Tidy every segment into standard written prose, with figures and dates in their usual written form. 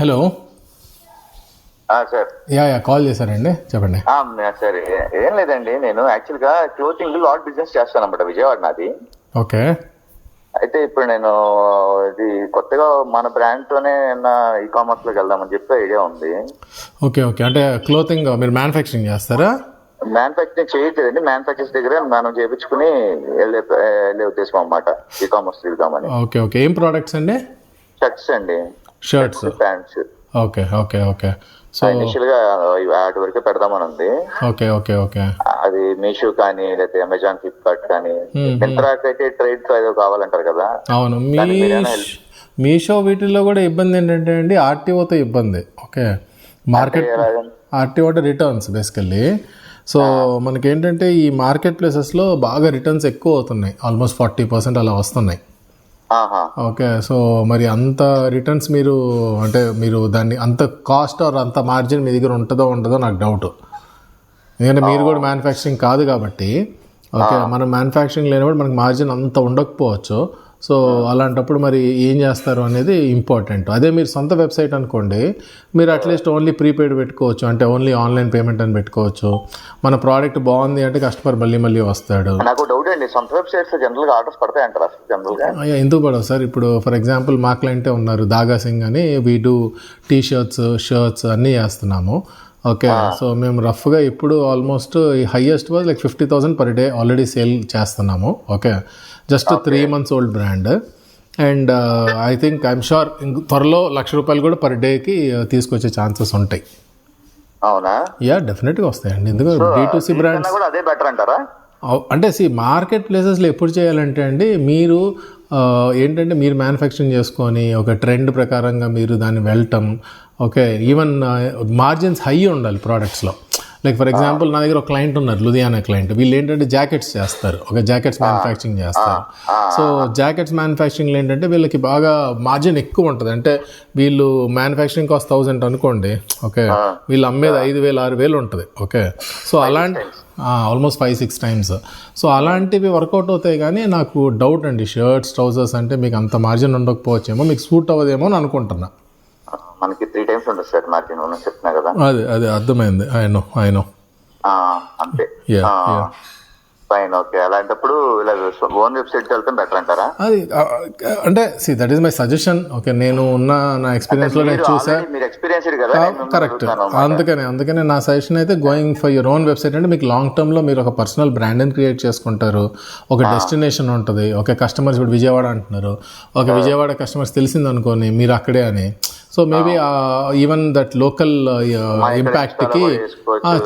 Hello. Sir call చేశారండి, చెప్పండి. సరే, ఏం లేదండి, నేను యాక్చువల్గా క్లోతింగ్ లాట్ బిజినెస్ చేస్తాను అన్నమాట, విజయవాడ నాది. ఓకే. అయితే ఇప్పుడు నేను ఇది కొత్తగా మన బ్రాండ్ తోనే ఈ కామర్స్ లోకి వెళ్దామని చెప్పి ఐడియా ఉంది. ఓకే ఓకే, అంటే క్లోతింగ్ మీరు మ్యానుఫ్యాక్చరింగ్ చేస్తారా? మ్యానుఫ్యాక్చరింగ్ చేయట్లేదండి, మ్యానుఫ్యాక్చర్స్ దగ్గర మనం చేయించుకుని వెళ్ళే ఉద్దేశం అన్నమాట, ఈ కామర్స్ వెళ్దామని. ఓకే ఓకే, ఏం ప్రోడక్ట్స్ అండి? షర్ట్స్ అండి, shirts, pants. Okay okay okay. So initial గా వాటి వరకే పెడదామని ఉంది. Okay okay okay. అది మీషో కానీ లేకపోతే అమెజాన్, ఫ్లిప్కార్ట్ కానీ, మింత్రాకి అయితే ట్రేడ్ ఏదో కావాలంటారు కదా. అవును, మీషో వీటిల్లో కూడా ఇబ్బంది ఏంటంటే అండి, ఆర్టీఓతో ఇబ్బంది. ఓకే, మార్కెట్ ఆర్టీఓ అంటే రిటర్న్స్ బేసికల్లీ. సో మనకేంటంటే ఈ మార్కెట్ ప్లేసెస్లో బాగా రిటర్న్స్ ఎక్కువ అవుతున్నాయి, ఆల్మోస్ట్ 40% అలా వస్తున్నాయి. ఓకే, సో మరి అంత రిటర్న్స్ మీరు దాన్ని అంత కాస్ట్ ఆర్ అంత మార్జిన్ మీ దగ్గర ఉంటుందో ఉండదో నాకు డౌట్. ఎందుకంటే మీరు కూడా మ్యానుఫ్యాక్చరింగ్ కాదు కాబట్టి. ఓకే, మనం మ్యానుఫ్యాక్చరింగ్ లేనప్పుడు మనకి మార్జిన్ అంత ఉండకపోవచ్చు. సో అలాంటప్పుడు మరి ఏం చేస్తారు అనేది ఇంపార్టెంట్. అదే మీరు సొంత వెబ్సైట్ అనుకోండి, మీరు అట్లీస్ట్ ఓన్లీ ప్రీపెయిడ్ పెట్టుకోవచ్చు, అంటే ఓన్లీ ఆన్లైన్ పేమెంట్ అని పెట్టుకోవచ్చు. మన ప్రోడక్ట్ బాగుంది అంటే కస్టమర్ మళ్ళీ వస్తాడు. నాకు డౌట్ అండి, సొంత వెబ్సైట్స్ జనరల్ గా ఆర్డర్స్ పడతాయి అంటారా జనరల్గా? ఎందుకు పడవు సార్? ఇప్పుడు ఫర్ ఎగ్జాంపుల్ మా క్లయింటే ఉన్నారు, దాగా సింగ్ అని. వీ డూ టీ షర్ట్స్ అన్నీ చేస్తున్నాము. ఓకే, సో మేము రఫ్గా ఇప్పుడు almost highest was like 50,000 per day already sale చేస్తున్నాము. Okay, just 3 months old brand. And I think I'm sure త్వరలో ₹1,00,000 కూడా పర్ డేకి తీసుకొచ్చే ఛాన్సెస్ ఉంటాయి. అవునా? యా, డెఫినెట్గా వస్తాయండి. ఎందుకంటే B2C బ్రాండ్స్ అదే బెటర్ అంటారా? అంటే మార్కెట్ ప్లేసెస్లో ఎప్పుడు చేయాలంటే అండి, మీరు ఏంటంటే మీరు మ్యానుఫ్యాక్చరింగ్ చేసుకొని ఒక ట్రెండ్ ప్రకారంగా మీరు దాన్ని వెళ్ళటం. ఓకే, ఈవెన్ మార్జిన్స్ హై ఉండాలి ప్రోడక్ట్స్లో. లైక్ ఫర్ ఎగ్జాంపుల్ నా దగ్గర ఒక క్లయింట్ ఉన్నారు, లుధియానా క్లయింట్. వీళ్ళు ఏంటంటే జాకెట్స్ చేస్తారు, ఒక జాకెట్స్ మ్యానుఫ్యాక్చరింగ్ చేస్తారు. సో జాకెట్స్ మ్యానుఫ్యాక్చరింగ్లో ఏంటంటే వీళ్ళకి బాగా మార్జిన్ ఎక్కువ ఉంటుంది. అంటే వీళ్ళు మ్యానుఫ్యాక్చరింగ్ కాస్ట్ 1,000 అనుకోండి. ఓకే, వీళ్ళు అమ్మేది 5,000 6,000 ఉంటుంది. ఓకే, సో అలాంటి ఆల్మోస్ట్ 5-6 times. సో అలాంటివి వర్కౌట్ అవుతాయి. కానీ నాకు డౌట్ అండి, షర్ట్స్ ట్రౌజర్స్ అంటే మీకు అంత మార్జిన్ ఉండకపోవచ్చేమో, మీకు సూట్ అవ్వదేమో అని అనుకుంటున్నా. మనకి 3 times ఉంటుంది సార్ మార్జిన్, చెప్తున్నా కదా. అదే అర్థమైంది. ఐ నో అంతే. Fine, okay. అలాంటప్పుడు ఇలా ఓన్ వెబ్సైట్కి వెళ్తే బెటర్ అంటారా? అది అంటే that is my suggestion. Okay, నేను నా ఎక్స్పీరియన్స్ లో నేను చూసా. కరెక్ట్, అందుకనే నా సజెషన్ అయితే going for your own website. అంటే మీకు లాంగ్ టర్మ్ లో మీరు ఒక పర్సనల్ బ్రాండ్ని క్రియేట్ చేసుకుంటారు, ఒక డెస్టినేషన్ ఉంటుంది. ఓకే, కస్టమర్స్ ఇప్పుడు విజయవాడ అంటున్నారు, ఒక విజయవాడ కస్టమర్స్ తెలిసింది అనుకోని మీరు అక్కడే అని. So maybe even that local ఇంపాక్ట్కి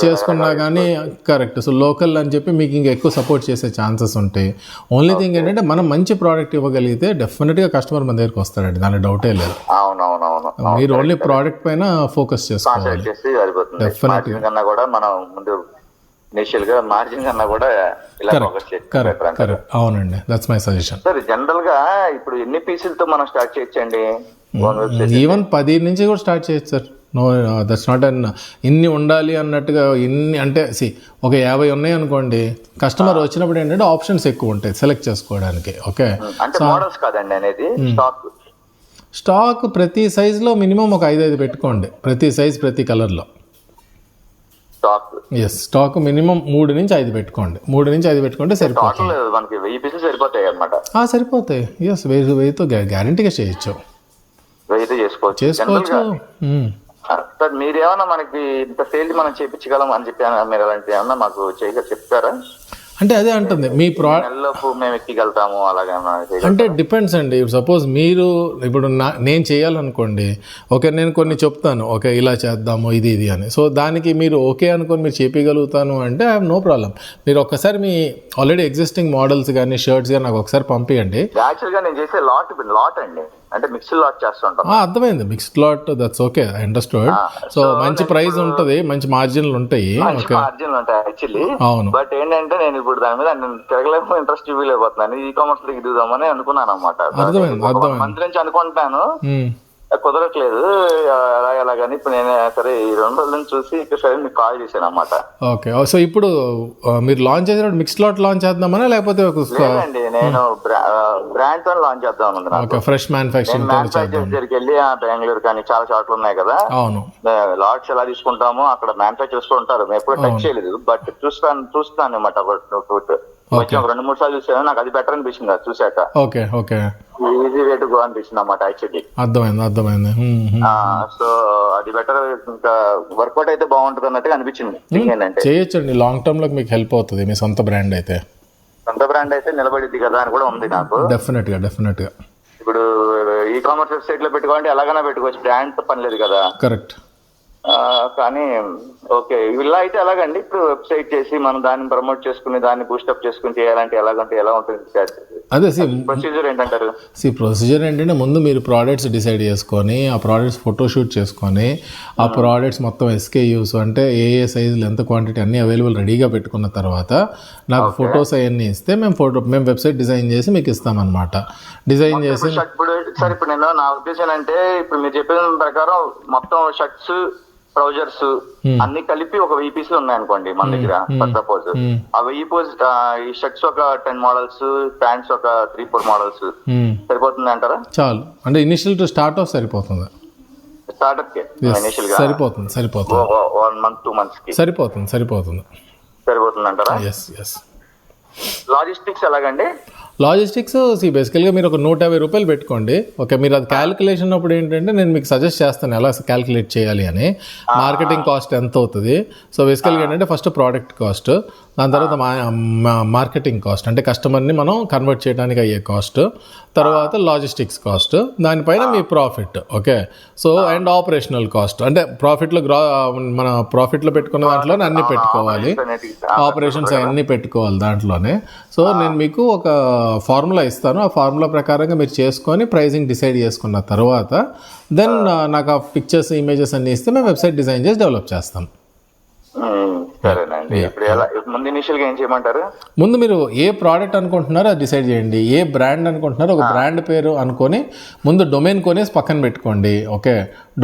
చేసుకున్నా కానీ కరెక్ట్. సో లోకల్ అని చెప్పి మీకు ఇంకా ఎక్కువ సపోర్ట్ చేసే ఛాన్సెస్ ఉంటాయి. ఓన్లీ థింగ్ ఏంటంటే మనం మంచి ప్రోడక్ట్ ఇవ్వగలిగితే డెఫినెట్గా కస్టమర్ మన దగ్గరికి వస్తారండి, దాని డౌటే లేదు. మీరు ఓన్లీ ప్రోడక్ట్ పైన ఫోకస్ చేసుకోవాలి. డెఫినెట్గా అవునండి, that's my suggestion. Sir general గా ఇప్పుడు ఎన్ని పీసులతో మనం స్టార్ట్ చేయొచ్చండి? ఈవెన్ 10 నుంచి కూడా స్టార్ట్ చేయొచ్చు సార్. నో, దట్స్ నాట్ ఇన్ని ఉండాలి అన్నట్టుగా. ఇన్ని అంటే ఒక 50 ఉన్నాయి అనుకోండి, కస్టమర్ వచ్చినప్పుడు ఏంటంటే ఆప్షన్స్ ఎక్కువ ఉంటాయి సెలెక్ట్ చేసుకోవడానికి. ఓకే, స్టాక్ ప్రతి సైజులో మినిమం ఒక 5 పెట్టుకోండి, ప్రతి సైజ్ ప్రతి కలర్లో. స్టాక్ మినిమం 3 నుంచి 5 పెట్టుకోండి. 3 నుంచి 5 పెట్టుకుంటే సరిపోతుంది. సరిపోతాయి. 1000తో గ్యారంటీగా చేయొచ్చు. చేసుకోవచ్చు. సార్ మీరేమన్నా మనకి ఇంత సేల్ మనం చేయించగలం అని చెప్పి మీరు అలాంటి ఏమన్నా మాకు చెప్తారా? అంటే అదే అంటుంది మీ మేము ఎక్కిగలుగుతాము అలాగే అంటే డిపెండ్స్ అండి. సపోజ్ మీరు ఇప్పుడు నేను చేయాలనుకోండి, ఓకే నేను కొన్ని చెప్తాను, ఓకే ఇలా చేద్దాము ఇది అని. సో దానికి మీరు ఓకే అనుకోని మీరు చేపించగలుగుతాను అంటే ఐ హావ్ నో ప్రాబ్లం. మీరు ఒక్కసారి మీ ఆల్రెడీ ఎగ్జిస్టింగ్ మోడల్స్ కానీ షర్ట్స్ కానీ నాకు ఒకసారి పంపించండి. యాక్చువల్గా నేను చేసే లాట్ అండి, అంటే మిక్స్డ్ లాట్ చేస్తుంటాను. అర్థమైంది, mixed lot, that's okay, I understood. So మంచి ప్రైస్ ఉంటుంది, మంచి మార్జిన్లు ఉంటాయి. యాక్చువల్లీ అవును, బట్ ఏంటంటే నేను ఇప్పుడు దాని మీద తిరగలేకపోతే ఇంట్రెస్ట్ చూపించలేకపోతున్నాను. ఈ కామర్స్ లో దిగుదామని అనుకున్నాను అనమాట. మంత్ నుంచి అనుకుంటాను, కుదరట్లేదు ఎలాగని ఇప్పుడు నేను సరే ఈ 2 రోజుల నుంచి చూసి ఇక్కడ సరే మీకు కాల్ చేశాను అన్నమాట. ఓకే. సో ఇప్పుడు మీరు లాంచ్ చేసినప్పుడు మిక్స్ లాట్ లాంచ్ చేద్దామా లేకపోతే లేదండి నేను బ్రాండ్ తో లాంచ్ చేద్దాం అనుకున్నాను. ఓకే, ఫ్రెష్ మ్యానుఫ్యాక్చరింగ్ దగ్గరికి వెళ్ళి బెంగళూరు కానీ చాలా చోట్ల ఉన్నాయి కదా, అవును, లాట్స్ ఎలా తీసుకుంటాము అక్కడ మ్యానుఫ్యాక్చర్స్ ఉంటారు. మేము ఎప్పుడు టచ్ చేయలేదు, బట్ చూస్తాను అనమాట. కొంచెం 2-3 సార్లు చూసాను, నాకు అది బెటర్ అనిపించింది అది చూసాక. Okay okay, easy way to go అనిపించింది అన్నమాట యాక్చువల్లీ. అర్థమైంది. సో అది బెటర్, ఇంకా వర్కౌట్ అయితే బాగుంటుంది అన్నట్టుగా అనిపించింది. ఏంటంటే చేయొచ్చండి, లాంగ్ టర్మ్ లో మీకు హెల్ప్ అవుతుంది. మీ సొంత బ్రాండ్ అయితే నిలబడిద్ది కదా అని కూడా ఉంది నాకు. డెఫినెట్ గా ఇప్పుడు ఈ కామర్స్ వెబ్సైట్ లో పెట్టుకోవాలంటే ఎలాగైనా పెట్టుకోవచ్చు, బ్రాండ్ తో పని లేదు కదా. కరెక్ట్. కానీ ఓకే, ఇలా అయితే ఎలాగండి ఇప్పుడు వెబ్సైట్ చేసి మనం దాన్ని ప్రమోట్ చేసుకుని దాన్ని బూస్టప్ చేసుకుని చేయాలంటే ఎలాగంటే ఎలా ఉంటుంది? అదే ప్రొసీజర్ ఏంటంటారు? ప్రొసీజర్ ఏంటంటే ముందు మీరు ప్రోడక్ట్స్ డిసైడ్ చేసుకొని ఆ ప్రోడక్ట్స్ ఫోటోషూట్ చేసుకొని ఆ ప్రోడక్ట్స్ మొత్తం SKUs అంటే ఏ సైజులు ఎంత క్వాంటిటీ అన్నీ అవైలబుల్ రెడీగా పెట్టుకున్న తర్వాత నాకు ఫొటోస్ అవన్నీ ఇస్తే మేము వెబ్సైట్ డిజైన్ చేసి మీకు ఇస్తామన్నమాట. డిజైన్ చేసి ఇప్పుడు నేను నా ఉద్దేశం అంటే ఇప్పుడు మీరు చెప్పిన ప్రకారం మొత్తం షర్ట్స్ ట్రౌజర్స్ అన్ని కలిపి ఒక 1000 పీసులు ఉన్నాయనుకోండి మన దగ్గర. ఫర్ సపోజ్ ఆ 1000 ఈ షర్ట్స్ ఒక 10 మోడల్స్, ప్యాంట్స్ ఒక 3-4 మోడల్స్ సరిపోతుంది అంటారా? చాలు, అంటే ఇనిషియల్ టు స్టార్ట్ ఆఫ్ సరిపోతుంది. స్టార్ట్అప్ కి ఇనిషియల్ గా సరిపోతుంది 1 month 2 months కి సరిపోతుంది అంటారా? ఎస్. లాజిస్టిక్స్ ఎలాగండి? లాజిస్టిక్స్ బేసికల్గా మీరు ఒక 150 రూపాయలు పెట్టుకోండి. ఓకే, మీరు అది క్యాలిక్యులేషన్ అప్పుడు ఏంటంటే నేను మీకు సజెస్ట్ చేస్తాను ఎలా క్యాలిక్యులేట్ చేయాలి అని. మార్కెటింగ్ కాస్ట్ ఎంత అవుతుంది, సో బేసికల్గా ఏంటంటే ఫస్ట్ ప్రోడక్ట్ కాస్ట్, దాని తర్వాత మార్కెటింగ్ కాస్ట్ అంటే కస్టమర్ని మనం కన్వర్ట్ చేయడానికి అయ్యే కాస్ట్, తర్వాత లాజిస్టిక్స్ కాస్ట్, దానిపైన మీ profit. Okay, so and operational cost అంటే మన ప్రాఫిట్లో పెట్టుకున్న దాంట్లోనే అన్ని పెట్టుకోవాలి, ఆపరేషన్స్ అన్నీ పెట్టుకోవాలి దాంట్లోనే. సో నేను మీకు ఒక ఫార్ములా ఇస్తాను, ఆ ఫార్ములా ప్రకారంగా మీరు చేసుకొని ప్రైజింగ్ డిసైడ్ చేసుకున్న తర్వాత దెన్ నాకు ఆ పిక్చర్స్ ఇమేజెస్ అన్ని ఇస్తే మేము వెబ్సైట్ డిజైన్ చేసి డెవలప్ చేస్తాం. సరేనండి. ముందు ఇనిషియల్ గా ఏం చేయమంటారు? ముందు మీరు ఏ ప్రోడక్ట్ అనుకుంటున్నారో అది డిసైడ్ చేయండి. ఏ బ్రాండ్ అనుకుంటున్నారో ఒక బ్రాండ్ పేరు అనుకొని ముందు డొమైన్ కొనేసి పక్కన పెట్టుకోండి. ఓకే,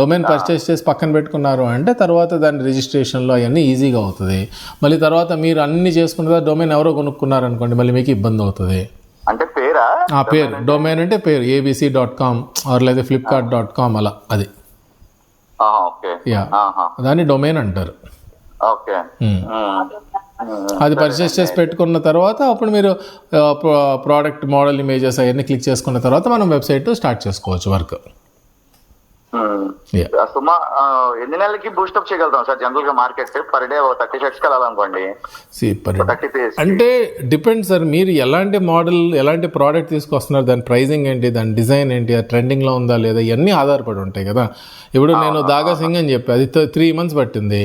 డొమైన్ పర్చేస్ చేసి పక్కన పెట్టుకున్నారు అంటే తర్వాత దాని రిజిస్ట్రేషన్లో అవన్నీ ఈజీగా అవుతుంది. మళ్ళీ తర్వాత మీరు అన్ని చేసుకున్న తర్వాత డొమైన్ ఎవరో కొనుక్కున్నారు అనుకోండి, మళ్ళీ మీకు ఇబ్బంది అవుతుంది. అంటే పేరా? పేరు, డొమైన్ అంటే పేరు, abc.com లేదా flipkart.com అలా, అది దాన్ని డొమైన్ అంటారు. అది పర్చేస్ చేసి పెట్టుకున్న తర్వాత అప్పుడు మీరు ప్రోడక్ట్ మోడల్ ఇమేజెస్ అవన్నీ క్లిక్ చేసుకున్న తర్వాత మనం వెబ్సైట్ స్టార్ట్ చేసుకోవచ్చు వర్క్. సుమా ఎన్ని నెలలకి బూస్టప్ చేయగలుగుతాం సార్ జనరల్ గా మార్కెట్? పర్ డే 30 షర్ట్స్ వెళ్ళాలనుకోండి, అంటే డిపెండ్ సార్ మీరు ఎలాంటి మోడల్ ఎలాంటి ప్రోడక్ట్ తీసుకొస్తున్నారు, దాని ప్రైజింగ్ ఏంటి, దాని డిజైన్ ఏంటి, ట్రెండింగ్ లో ఉందా లేదా, ఇవన్నీ ఆధారపడి ఉంటాయి కదా. ఇప్పుడు నేను దాగా సింగ్ అని చెప్పి అది 3 months పట్టింది.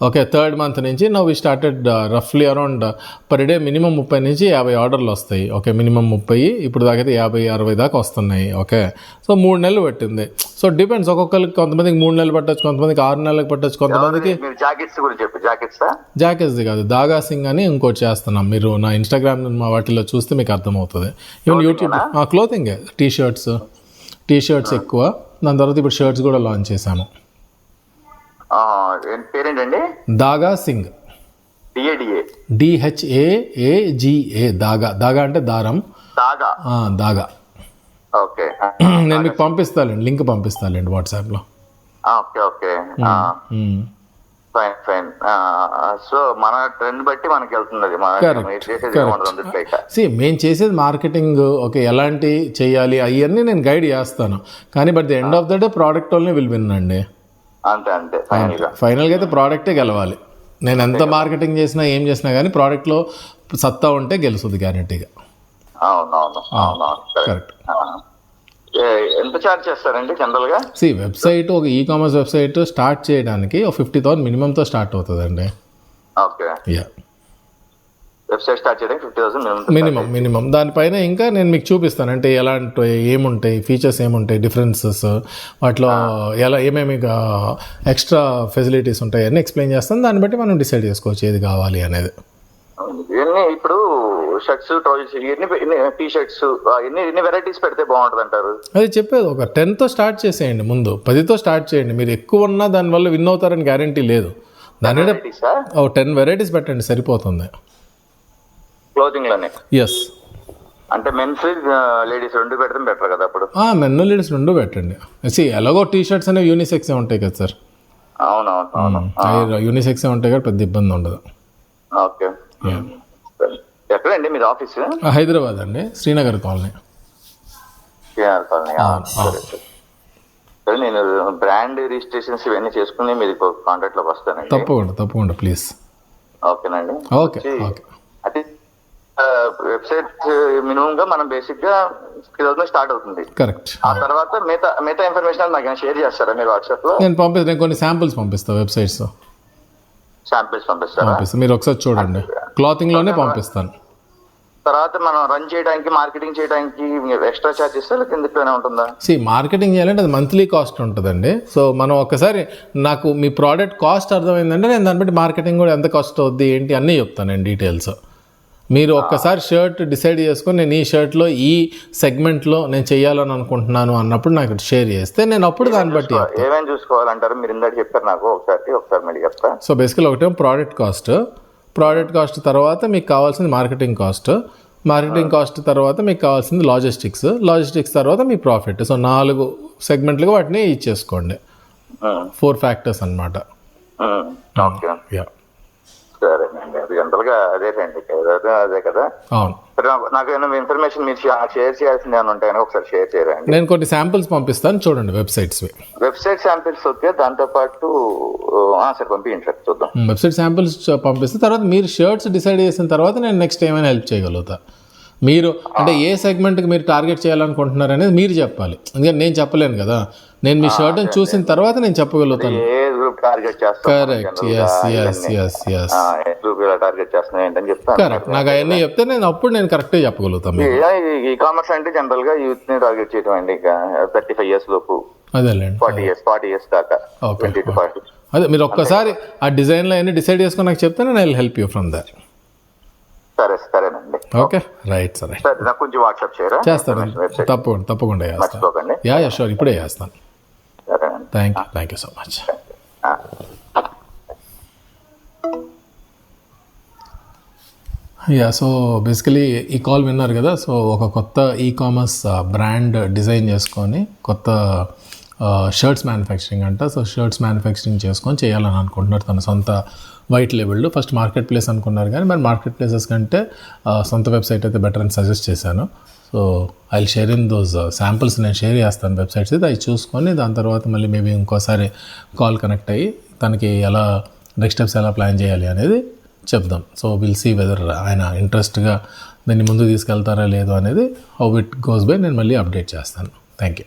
ఓకే, 3rd month నుంచి నౌ వి స్టార్టెడ్ రఫ్లీ అరౌండ్ పర్ డే మినిమం 30 నుంచి 50 ఆర్డర్లు వస్తాయి. ఓకే, మినిమం 30, ఇప్పుడు దాకైతే 50-60 దాకా వస్తున్నాయి. ఓకే, సో 3 నెలలు పట్టింది. సో డిపెండ్స్, ఒక్కొక్కరికి కొంతమందికి 3 నెలలు పట్టచ్చు, కొంతమందికి 6 నెలలకు పట్టచ్చు, కొంతమందికి జాకెట్స్ కాదు, దాగా సింగ్ అని ఇంకోటి చేస్తున్నాం. మీరు నా ఇన్స్టాగ్రామ్ వాటిలో చూస్తే మీకు అర్థమవుతుంది. Even YouTube clothing, T shirts ఎక్కువ, దాని తర్వాత ఇప్పుడు షర్ట్స్ కూడా లాంచ్ చేశాము. పేరేంటండి? దాగా సింగ్, DHAAGA, దాగా అంటే దారం, దాగా. ఓకే, నేను మీకు పంపిస్తానండి, లింక్ పంపిస్తానండి వాట్సాప్లో. Okay, fine. సో మన ట్రెండ్ బట్టి మనకి వెళ్తుంది. మేము చేసేది మార్కెటింగ్. ఓకే, ఎలాంటి చేయాలి అవన్నీ నేను గైడ్ చేస్తాను, కానీ but the end of the day product only will win అండి. అంతే ఫైనల్గా అయితే ప్రోడక్టే గెలవాలి. నేను ఎంత మార్కెటింగ్ చేసినా ఏం చేసినా కానీ ప్రోడక్ట్లో సత్తా ఉంటే గెలుస్తుంది గ్యారెంటీగా. అవును, కరెక్ట్. ఎంత చార్జ్ చేస్తారండి జనరల్ గా? వెబ్సైట్, ఒక కామర్స్ వెబ్సైట్ స్టార్ట్ చేయడానికి 50,000 మినిమంతో స్టార్ట్ అవుతుందండి. ఓకే, వెబ్సైట్ స్టార్ట్ చేయడానికి 50,000 మినిమం. దానిపైన ఇంకా నేను మీకు చూపిస్తాను, అంటే ఎలాంటి ఏముంటాయి ఫీచర్స్, ఏముంటాయి డిఫరెన్సెస్, వాటిలో ఎలా ఏమేమి ఎక్స్ట్రా ఫెసిలిటీస్ ఉంటాయి అన్నీ ఎక్స్ప్లెయిన్ చేస్తాను. దాన్ని బట్టి మనం డిసైడ్ చేసుకోవచ్చు ఏది కావాలి అనేది. ఇప్పుడు షర్ట్స్ ట్రౌజర్స్ ఎన్ని టీ షర్ట్స్ ఎన్ని వెరైటీస్ పెడితే బాగుంటుంది అంటారు? అది చెప్పేది ఒక 10తో స్టార్ట్ చేసేయండి, ముందు 10తో స్టార్ట్ చేయండి. మీరు ఎక్కువ ఉన్నా దానివల్ల విన్ అవుతారని గ్యారంటీ లేదు. దాని 10 వెరైటీస్ పెట్టండి సరిపోతుంది క్లోతింగ్ లోనే. ఎస్, అంటే మెన్స్ లేడీస్ రెండు పెడితే బెటర్ కదా అప్పుడు. మెన్ లేడీస్ రెండు పెట్టండి. ఎలాగో టీ షర్ట్స్ అనేవి యూనిసెక్స్ ఉంటాయి కదా సార్. అవునవును, యూనిసెక్స్ ఉంటాయి కదా, పెద్ద ఇబ్బంది ఉండదు. ఓకే, ఎక్కడండి మీది ఆఫీస్? హైదరాబాద్ అండి, శ్రీనగర్ కాలనీ. సరే, నేను బ్రాండ్ రిజిస్ట్రేషన్స్ ఇవన్నీ చేసుకుని మీరు కాంటాక్ట్ లోకి వస్తానండి. తప్పకుండా ప్లీజ్. ఓకేనండి. ఓకే. అది వెబ్సైట్ మినిమం గా మనం బేసిక్ గా 3000 స్టార్ట్ అవుతుంది. కరెక్ట్. ఆ తర్వాత మిగతా ఇన్ఫర్మేషన్ నాకు షేర్ చేస్తారా మీరు వాట్సాప్ లో? నేను కొన్ని శాంపిల్స్ పంపిస్తాను, వెబ్సైట్స్ శాంపిల్స్ పంపిస్తారా? మీరు ఒకసారి చూడండి, క్లాతింగ్ లోనే పంపిస్తాను. తర్వాత మనం రన్ చేయడానికి మార్కెటింగ్ చేయడానికి ఎక్స్ట్రా చార్జెస్ కిందనే ఉంటుందా? మార్కెటింగ్ చేయాలంటే అది మంత్లీ కాస్ట్ ఉంటుందండి. సో మనం ఒక్కసారి నాకు మీ ప్రోడక్ట్ కాస్ట్ అర్థమైందంటే నేను దాన్ని బట్టి మార్కెటింగ్ కూడా ఎంత కాస్ట్ అవుద్ది ఏంటి అన్నీ చెప్తాను నేను డీటెయిల్స్. మీరు ఒక్కసారి షర్ట్ డిసైడ్ చేసుకొని నేను ఈ షర్ట్లో ఈ సెగ్మెంట్లో నేను చేయాలని అనుకుంటున్నాను అన్నప్పుడు నాకు షేర్ చేస్తే నేను అప్పుడు దాన్ని బట్టి ఏమేమి చూసుకోవాలంటారు? మీరు ఇందాక చెప్పారు నాకు, ఒకసారి మళ్ళీ చెప్తా. సో బేసికలీ ఒకటేమో ప్రోడక్ట్ కాస్ట్ తర్వాత మీకు కావాల్సింది మార్కెటింగ్ కాస్ట్ తర్వాత మీకు కావాల్సింది లాజిస్టిక్స్ తర్వాత మీ ప్రాఫిట్. సో 4 సెగ్మెంట్లుగా వాటిని ఇచ్చేసుకోండి. 4 ఫ్యాక్టర్స్ అన్నమాట. సరేనండి, అది జనరల్గా అదే కదా. అవును. నాకు ఏమైనా ఇన్ఫర్మేషన్ మీరు షేర్ చేయాల్సింది ఏమైనా ఉంటాయని ఒకసారి షేర్ చేయండి. నేను కొన్ని శాంపిల్స్ పంపిస్తాను, చూడండి వెబ్సైట్ శాంపిల్స్. ఓకే, దాంతో పాటు సార్ పంపించండి సార్, చూద్దాం. వెబ్సైట్ శాంపిల్స్ పంపిస్తే తర్వాత మీరు షర్ట్స్ డిసైడ్ చేసిన తర్వాత నేను నెక్స్ట్ ఏమైనా హెల్ప్ చేయగలుగుతా. మీరు అంటే ఏ సెగ్మెంట్కి మీరు టార్గెట్ చేయాలనుకుంటున్నారు అనేది మీరు చెప్పాలి, ఎందుకంటే నేను చెప్పలేను కదా. నేను మీ షర్ట్ని చూసిన తర్వాత నేను చెప్పగలుగుతాను. కరెక్ట్. నాకు అవన్నీ చెప్తే నేను కరెక్ట్గా చెప్పగలుగుతాను. ఈ కామర్స్ అంటే జనరల్ గా యూత్ ని టార్గెట్ చేయడం అండి. 35 years లోపు, అదేలేండి, 40 years దాకా. అదే మీరు ఒక్కసారి ఆ డిజైన్ లో అన్ని డిసైడ్ చేసుకుని నాకు చెప్తే నేను I will help you from there. సరేనండి. Okay, right sir. నాకు కొంచెం వాట్సాప్ చేయరా? చేస్తాను, తప్పకుండా చేస్తాను. యా షూర్, ఇప్పుడే చేస్తాను. Thank you so much. So basically ఈ కాల్ విన్నారు కదా. సో ఒక కొత్త కామర్స్ బ్రాండ్ డిజైన్ చేసుకొని కొత్త shirts manufacturing so shirts manufacturing చేసుకొని చేయాలని అనుకుంటున్నారు తన సొంత వైట్ లేబుల్లో. ఫస్ట్ మార్కెట్ ప్లేస్ అనుకున్నారు, కానీ మరి మార్కెట్ ప్లేసెస్ కంటే సొంత వెబ్సైట్ అయితే బెటర్ అని సజెస్ట్ చేశాను. So I will share in those samples, నేను షేర్ చేస్తాను వెబ్సైట్స్ అయితే. అవి చూసుకొని దాని తర్వాత మళ్ళీ మేబీ ఇంకోసారి కాల్ కనెక్ట్ అయ్యి తనకి ఎలా నెక్స్ట్ స్టెప్స్ ఎలా ప్లాన్ చేయాలి అనేది చెప్దాం. సో విల్ సీ వెదర్ ఆయన ఇంట్రెస్ట్గా దాన్ని ముందుకు తీసుకెళ్తారా లేదో అనేది, హౌ ఇట్ గోస్ బై నేను మళ్ళీ అప్డేట్ చేస్తాను. Thank you.